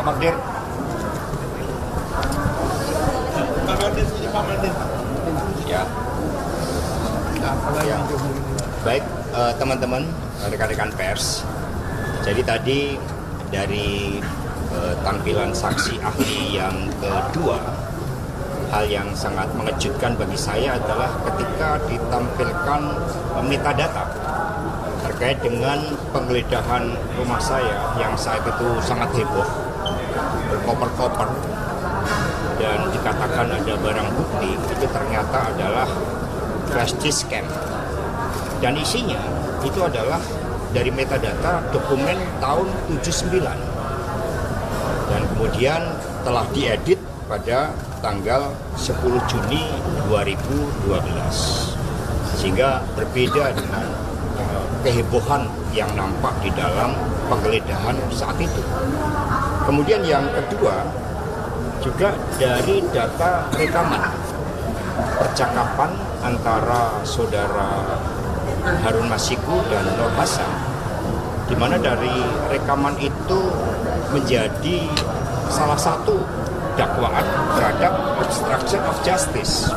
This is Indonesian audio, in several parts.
Pak Magdir. Ya. Ya. Baik, teman-teman, rekan-rekan pers. Jadi tadi dari tampilan saksi ahli yang kedua, hal yang sangat mengejutkan bagi saya adalah ketika ditampilkan metadata terkait dengan penggeledahan rumah saya yang saat itu sangat heboh, berkoper-koper, dan dikatakan ada barang bukti. Itu ternyata adalah flash disk scam, dan isinya itu adalah dari metadata dokumen tahun 79 dan kemudian telah diedit pada tanggal 10 Juni 2012, sehingga berbeda dengan kehebohan yang nampak di dalam penggeledahan saat itu. Kemudian yang kedua, juga dari data rekaman percakapan antara saudara Harun Masiku dan Nur Hasan, di mana dari rekaman itu menjadi salah satu dakwaan terhadap obstruction of justice.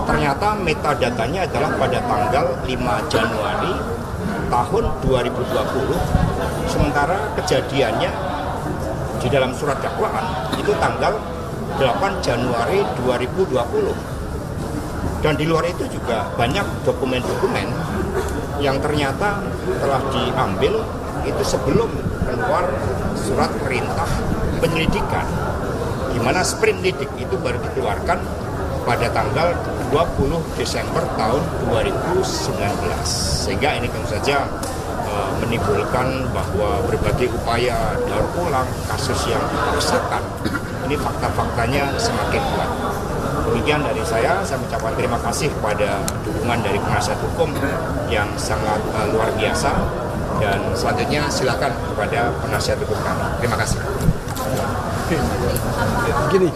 Ternyata metadatanya adalah pada tanggal 5 Januari tahun 2020, sementara kejadiannya di dalam surat dakwaan itu tanggal 8 Januari 2020. Dan di luar itu juga banyak dokumen-dokumen yang ternyata telah diambil itu sebelum keluar surat perintah penyelidikan, di mana sprindidik itu baru dikeluarkan pada tanggal 20 Desember tahun 2019. Sehingga ini tentu saja menimbulkan bahwa berbagai upaya daur ulang kasus yang dipaksakan, ini fakta-faktanya semakin kuat. Demikian dari saya mengucapkan terima kasih kepada dukungan dari penasihat hukum yang sangat luar biasa, dan selanjutnya silakan kepada penasihat hukum kami. Terima kasih. Gini,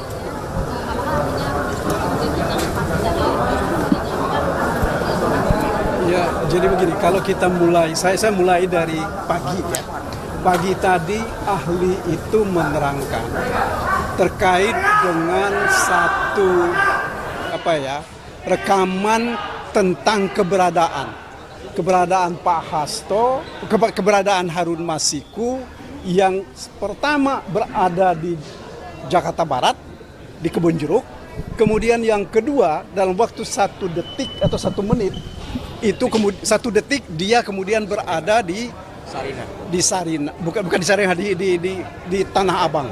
ya jadi begini, kalau kita mulai, saya mulai dari pagi ya. Pagi tadi ahli itu menerangkan terkait dengan satu rekaman tentang keberadaan Pak Hasto, keberadaan Harun Masiku yang pertama berada di Jakarta Barat, di Kebonjeruk. Kemudian yang kedua dalam waktu 1 detik atau 1 menit itu 1 detik dia kemudian berada di Sarinah, bukan di Sarinah, di Tanah Abang.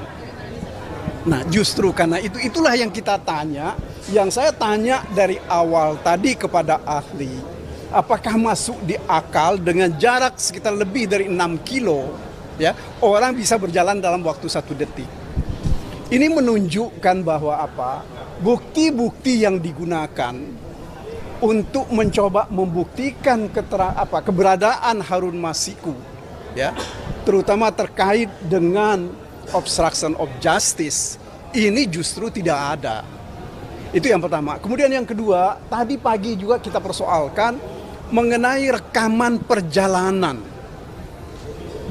Nah, justru karena itulah yang kita tanya, yang saya tanya dari awal tadi kepada ahli, apakah masuk di akal dengan jarak sekitar lebih dari 6 kilo, ya, orang bisa berjalan dalam waktu 1 detik. Ini menunjukkan bahwa bukti-bukti yang digunakan untuk mencoba membuktikan keberadaan Harun Masiku, ya, terutama terkait dengan obstruction of justice, ini justru tidak ada. Itu yang pertama. Kemudian yang kedua, tadi pagi juga kita persoalkan mengenai rekaman perjalanan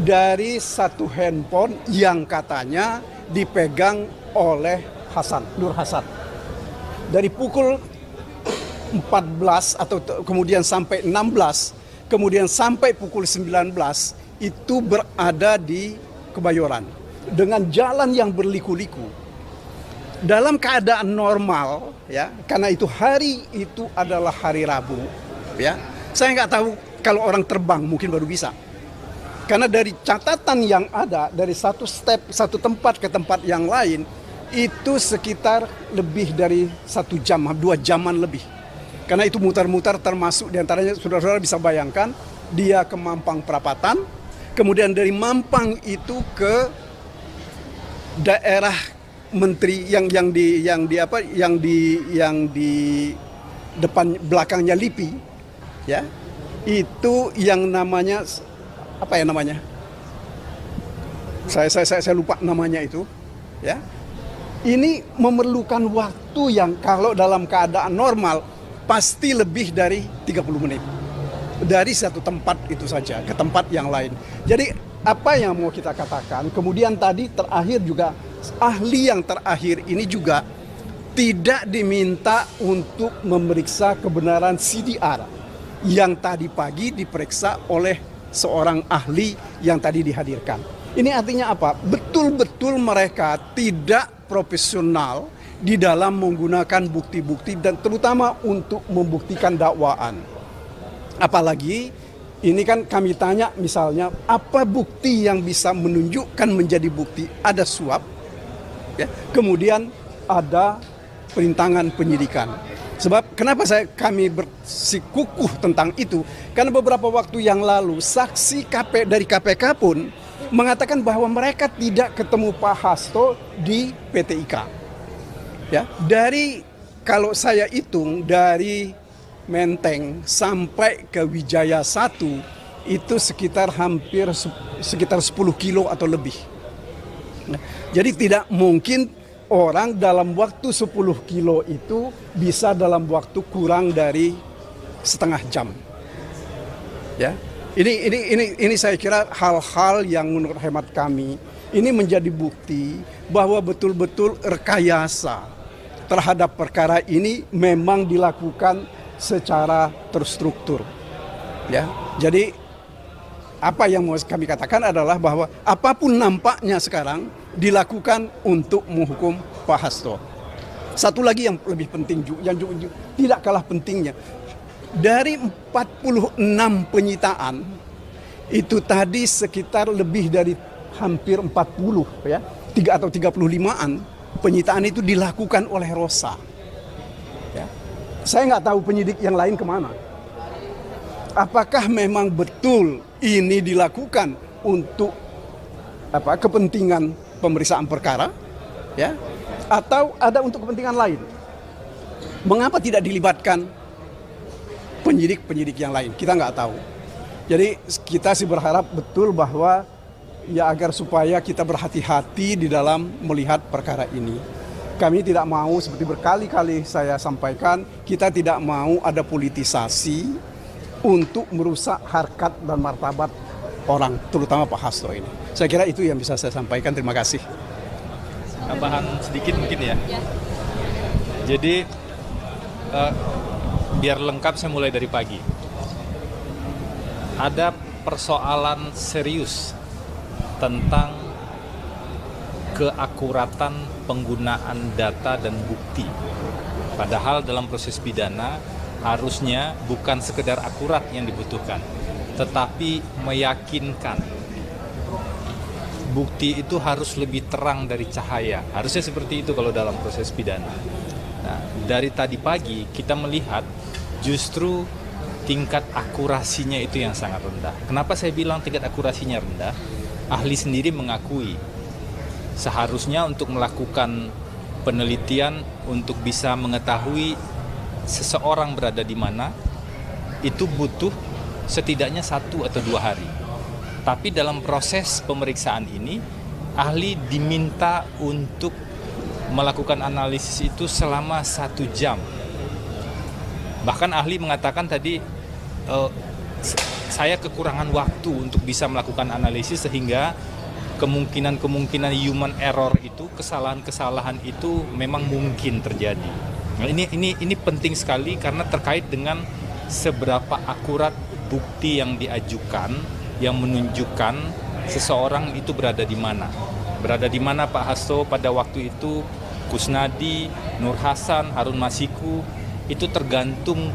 dari satu handphone yang katanya dipegang oleh Nur Hasan. Dari pukul 14 atau kemudian sampai 16, kemudian sampai pukul 19 itu berada di Kebayoran dengan jalan yang berliku-liku. Dalam keadaan normal, ya, karena itu hari itu adalah hari Rabu, ya. Saya nggak tahu kalau orang terbang mungkin baru bisa. Karena dari catatan yang ada dari satu tempat ke tempat yang lain itu sekitar lebih dari 1 jam, 2 jaman lebih. Karena itu mutar-mutar, termasuk diantaranya saudara-saudara bisa bayangkan dia ke Mampang Perapatan, kemudian dari Mampang itu ke daerah menteri yang di depan belakangnya LIPI, ya, itu yang namanya saya lupa namanya itu, ya. Ini memerlukan waktu yang kalau dalam keadaan normal pasti lebih dari 30 menit dari satu tempat itu saja ke tempat yang lain. Jadi apa yang mau kita katakan. Kemudian tadi terakhir juga, ahli yang terakhir ini juga tidak diminta untuk memeriksa kebenaran CDR yang tadi pagi diperiksa oleh seorang ahli yang tadi dihadirkan. Ini artinya apa? Betul-betul mereka tidak profesional di dalam menggunakan bukti-bukti dan terutama untuk membuktikan dakwaan. Apalagi ini kan kami tanya misalnya, apa bukti yang bisa menunjukkan menjadi bukti? Ada suap, ya, kemudian ada perintangan penyidikan. Sebab kenapa kami bersikukuh tentang itu? Karena beberapa waktu yang lalu saksi dari KPK pun mengatakan bahwa mereka tidak ketemu Pak Hasto di PT IKA. Ya, kalau saya hitung dari Menteng sampai ke Wijaya 1 itu sekitar 10 kilo atau lebih. Nah, jadi tidak mungkin orang dalam waktu 10 kilo itu bisa dalam waktu kurang dari setengah jam. Ya, ini saya kira hal-hal yang menurut hemat kami ini menjadi bukti bahwa betul-betul rekayasa terhadap perkara ini memang dilakukan secara terstruktur. Ya, jadi apa yang mau kami katakan adalah bahwa apapun nampaknya sekarang dilakukan untuk menghukum Pak Hasto. Satu lagi yang lebih penting, yang juga tidak kalah pentingnya, dari 46 penyitaan itu tadi sekitar lebih dari hampir 40 ya, 3 atau 35-an penyitaan itu dilakukan oleh Rosa. Ya. Saya nggak tahu penyidik yang lain kemana. Apakah memang betul ini dilakukan untuk kepentingan pemeriksaan perkara, ya, atau ada untuk kepentingan lain? Mengapa tidak dilibatkan penyidik yang lain? Kita nggak tahu. Jadi kita sih berharap betul bahwa ya agar supaya kita berhati-hati di dalam melihat perkara ini. Kami tidak mau, seperti berkali-kali saya sampaikan, kita tidak mau ada politisasi untuk merusak harkat dan martabat orang, terutama Pak Hasto ini. Saya kira itu yang bisa saya sampaikan. Terima kasih. Tambahan sedikit mungkin ya. Jadi biar lengkap saya mulai dari pagi. Ada persoalan serius tentang keakuratan penggunaan data dan bukti. Padahal dalam proses pidana harusnya bukan sekedar akurat yang dibutuhkan, tetapi meyakinkan. Bukti itu harus lebih terang dari cahaya. Harusnya seperti itu kalau dalam proses pidana. Nah, dari tadi pagi kita melihat justru tingkat akurasinya itu yang sangat rendah. Kenapa saya bilang tingkat akurasinya rendah? Ahli sendiri mengakui seharusnya untuk melakukan penelitian untuk bisa mengetahui seseorang berada di mana itu butuh setidaknya 1 atau 2 hari. Tapi dalam proses pemeriksaan ini ahli diminta untuk melakukan analisis itu selama 1 jam. Bahkan ahli mengatakan tadi saya kekurangan waktu untuk bisa melakukan analisis sehingga kemungkinan human error itu, kesalahan-kesalahan itu memang mungkin terjadi. Nah, ini penting sekali karena terkait dengan seberapa akurat bukti yang diajukan yang menunjukkan seseorang itu berada di mana. Berada di mana Pak Hasto pada waktu itu, Kusnadi, Nur Hasan, Harun Masiku, itu tergantung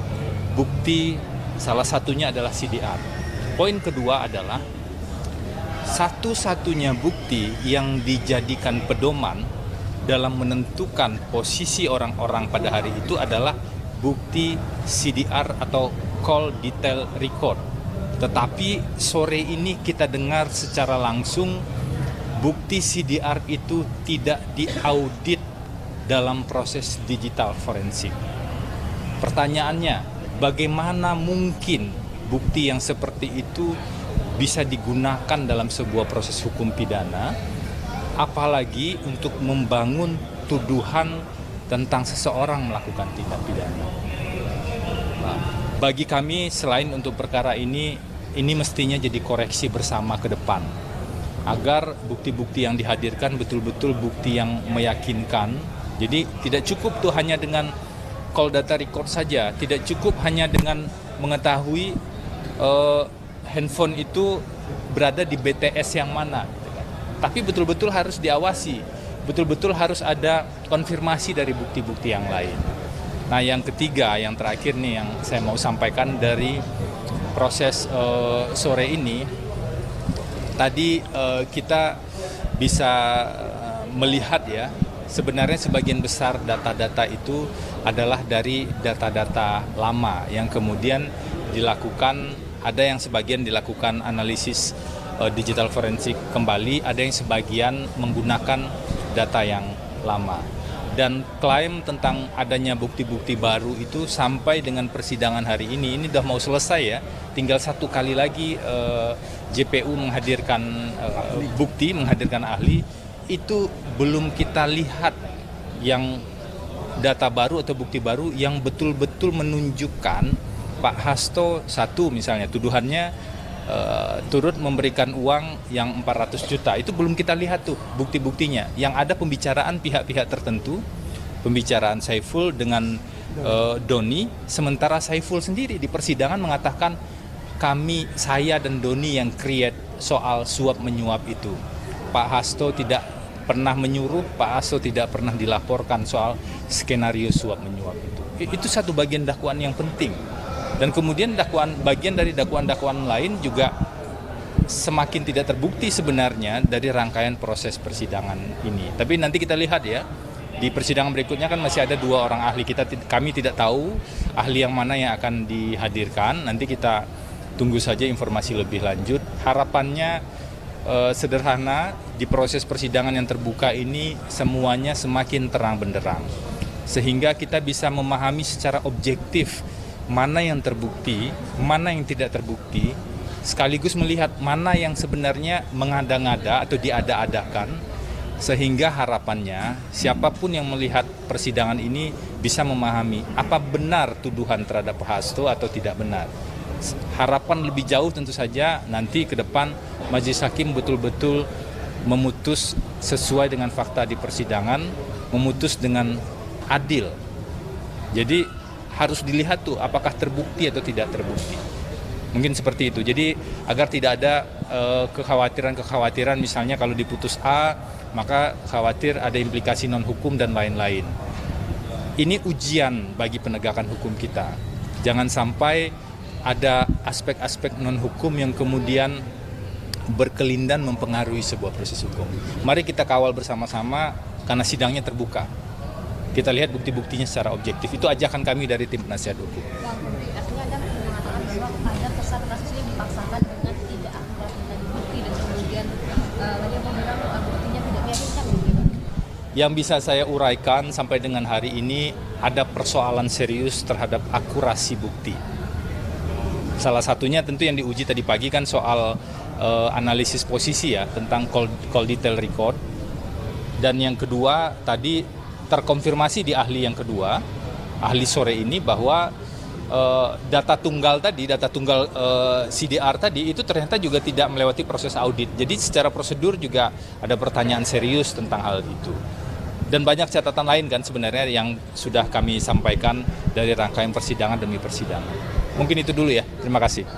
bukti, salah satunya adalah CDR. Poin kedua adalah satu-satunya bukti yang dijadikan pedoman dalam menentukan posisi orang-orang pada hari itu adalah bukti CDR atau call detail record. Tetapi sore ini kita dengar secara langsung bukti CDR itu tidak diaudit dalam proses digital forensik. Pertanyaannya, bagaimana mungkin bukti yang seperti itu bisa digunakan dalam sebuah proses hukum pidana, apalagi untuk membangun tuduhan tentang seseorang melakukan tindak pidana. Nah, bagi kami selain untuk perkara ini mestinya jadi koreksi bersama ke depan. agar bukti-bukti yang dihadirkan betul-betul bukti yang meyakinkan. Jadi tidak cukup tuh hanya dengan call data record saja, tidak cukup hanya dengan mengetahui handphone itu berada di BTS yang mana, tapi betul-betul harus diawasi, betul-betul harus ada konfirmasi dari bukti-bukti yang lain. Nah, yang ketiga, yang terakhir nih yang saya mau sampaikan dari proses sore ini, tadi kita bisa melihat ya, sebenarnya sebagian besar data-data itu adalah dari data-data lama yang kemudian dilakukan, ada yang sebagian dilakukan analisis digital forensik kembali, ada yang sebagian menggunakan data yang lama. Dan klaim tentang adanya bukti-bukti baru itu sampai dengan persidangan hari ini udah mau selesai ya, tinggal satu kali lagi JPU menghadirkan bukti, menghadirkan ahli, itu belum kita lihat yang data baru atau bukti baru yang betul-betul menunjukkan Pak Hasto satu misalnya tuduhannya turut memberikan uang yang 400 juta. Itu belum kita lihat tuh bukti-buktinya. Yang ada pembicaraan pihak-pihak tertentu, pembicaraan Saiful dengan Doni, sementara Saiful sendiri di persidangan mengatakan saya dan Doni yang create soal suap menyuap itu. Pak Hasto tidak pernah menyuruh, Pak Hasto tidak pernah dilaporkan soal skenario suap menyuap itu. Itu satu bagian dakwaan yang penting. Dan kemudian bagian dari dakwaan-dakwaan lain juga semakin tidak terbukti sebenarnya dari rangkaian proses persidangan ini. Tapi nanti kita lihat ya, di persidangan berikutnya kan masih ada 2 orang ahli. Kami tidak tahu ahli yang mana yang akan dihadirkan. Nanti kita tunggu saja informasi lebih lanjut. Harapannya sederhana, di proses persidangan yang terbuka ini semuanya semakin terang benderang. Sehingga kita bisa memahami secara objektif mana yang terbukti, mana yang tidak terbukti, sekaligus melihat mana yang sebenarnya mengada-ngada atau diada-adakan, sehingga harapannya siapapun yang melihat persidangan ini bisa memahami apa benar tuduhan terhadap Pak Hasto atau tidak benar. Harapan lebih jauh tentu saja nanti ke depan Majelis Hakim betul-betul memutus sesuai dengan fakta di persidangan, memutus dengan adil. Jadi harus dilihat tuh apakah terbukti atau tidak terbukti. Mungkin seperti itu. Jadi agar tidak ada kekhawatiran-kekhawatiran misalnya kalau diputus A, maka khawatir ada implikasi non-hukum dan lain-lain. Ini ujian bagi penegakan hukum kita. Jangan sampai ada aspek-aspek non-hukum yang kemudian berkelindan mempengaruhi sebuah proses hukum. Mari kita kawal bersama-sama karena sidangnya terbuka. Kita lihat bukti-buktinya secara objektif. Itu ajakan kami dari tim penasihat hukum. Artinya Anda mengatakan bahwa ada kesan kasus ini dipaksakan dengan tidak akurat dari bukti dan kemudian banyak membilang buktinya tidak meyakinkan. Yang bisa saya uraikan sampai dengan hari ini ada persoalan serius terhadap akurasi bukti. Salah satunya tentu yang diuji tadi pagi kan soal analisis posisi ya tentang call detail record. Dan yang kedua tadi terkonfirmasi di ahli yang kedua, ahli sore ini bahwa data tunggal CDR tadi itu ternyata juga tidak melewati proses audit. Jadi secara prosedur juga ada pertanyaan serius tentang hal itu. Dan banyak catatan lain kan sebenarnya yang sudah kami sampaikan dari rangkaian persidangan demi persidangan. Mungkin itu dulu ya. Terima kasih.